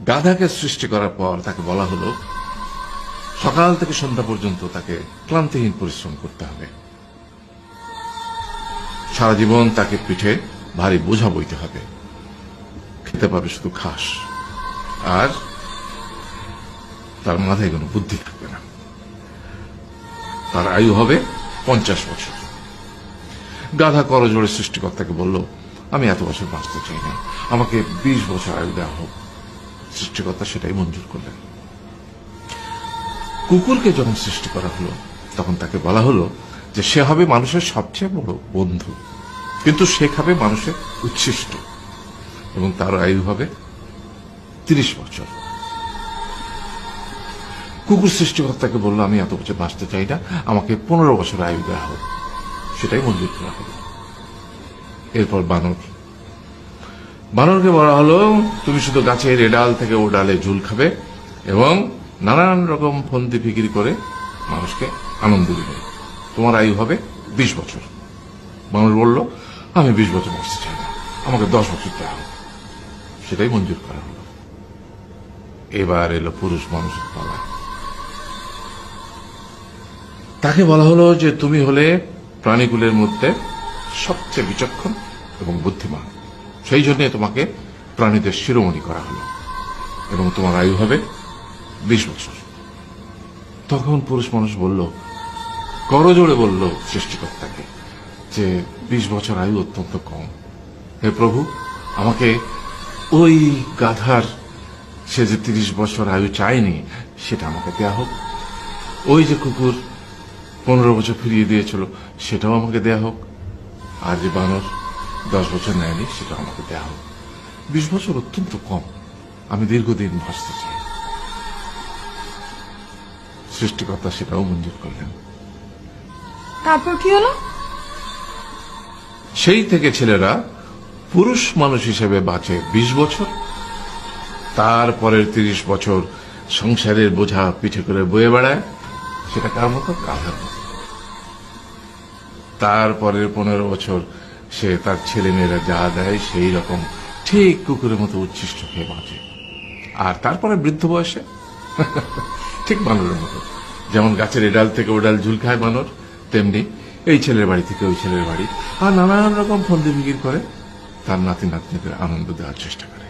গাধাকে সৃষ্টি করার পর তাকে বলা হলো সকাল থেকে সন্ধ্যা পর্যন্ত তাকে ক্লান্তিহীন পরিশ্রম করতে হবে, সারা জীবন তাকে পিঠে ভারী বোঝা বইতে হবে, খেতে পাবে শুধু ঘাস, আর তার মাথায় কোনো বুদ্ধি থাকবে না। তার আয়ু হবে 50 বছর। গাধা করজোড়ে সৃষ্টিকর্তাকে বলল, আমি এত বছর বাঁচতে চাই না, আমাকে 20 বছর আয়ু দেওয়া হোক। সৃষ্টিকর্তা সেটাই মঞ্জুর করলেন। কুকুরকে যখন সৃষ্টি করা হলো তখন তাকে বলা হলো যে সে হবে মানুষের সবচেয়ে বড় বন্ধু, কিন্তু সে খাবে মানুষের উচ্ছিষ্ট, এবং তার আয়ু হবে 30 বছর। কুকুর সৃষ্টিকর্তাকে বলল, আমি এত বছর বাঁচতে চাই না, আমাকে 15 বছর আয়ু দেওয়া হোক। সেটাই মঞ্জুর করা হলো। এরপর বানরকে বলা হলো, তুমি শুধু গাছের এ ডাল থেকে ও ডালে ঝুল খাবে এবং নানান রকম ফন্দি ফিকির করে মানুষকে আনন্দ দিবে, তোমার আয়ু হবে 20 বছর। মানুষ বলল, আমি 20 বছর বাঁচতে চাই না, আমাকে 10 বছর দেওয়া হোক। সেটাই মঞ্জুর করা হলো। এবার এলো পুরুষ মানুষের পালা। তাকে বলা হলো যে তুমি হলে প্রাণীকুলের মধ্যে সবচেয়ে বিচক্ষণ এবং বুদ্ধিমান, সেই জন্য তোমাকে প্রাণীদের শিরোমণি করা হলো এবং তোমার আয়ু হবে 20 বছর। তখন পুরুষ মানুষ বলল, করজোড়ে বলল সৃষ্টিকর্তাকে যে 20 বছর আয়ু অত্যন্ত কম, হে প্রভু, আমাকে ওই গাধার সে যে 30 বছর আয়ু চায়নি সেটা আমাকে দেয়া হোক, ওই যে কুকুর 15 বছর ফিরিয়ে দিয়েছিল সেটাও আমাকে দেয়া হোক, আর যে বানর 10 বছর নেয়নি সেটাও আমাকে দেয়া হোক। 20 বছর অত্যন্ত কম, আমি দীর্ঘদিন বাঁচতে চাই। সৃষ্টিকর্তা সেটাও মঞ্জুর করলেন। তারপর কি হলো? সেই থেকে ছেলেরা পুরুষ মানুষ হিসেবে বাঁচে 20 বছর, তারপরের 30 বছর সংসারের বোঝা পিঠে করে বয়ে বেড়ায়, সেটা কার মতো? গাধার মতো। তারপরের 15 বছর সে তার ছেলে মেয়েরা যা দেয় সেই রকম ঠিক কুকুরের মতো উচ্ছিষ্ট খেয়ে বাঁচে। আর তারপরে বৃদ্ধ বয়সে ঠিক বানরের মতো, যেমন গাছের এডাল থেকে ওডাল ঝুল খায় বানর, তেমনি এই ছেলের বাড়ি থেকে ওই ছেলের বাড়ি, আর নানান রকম ফন্দি ফিকির করে তার নাতি নাতনিদের আনন্দ দেওয়ার চেষ্টা করে।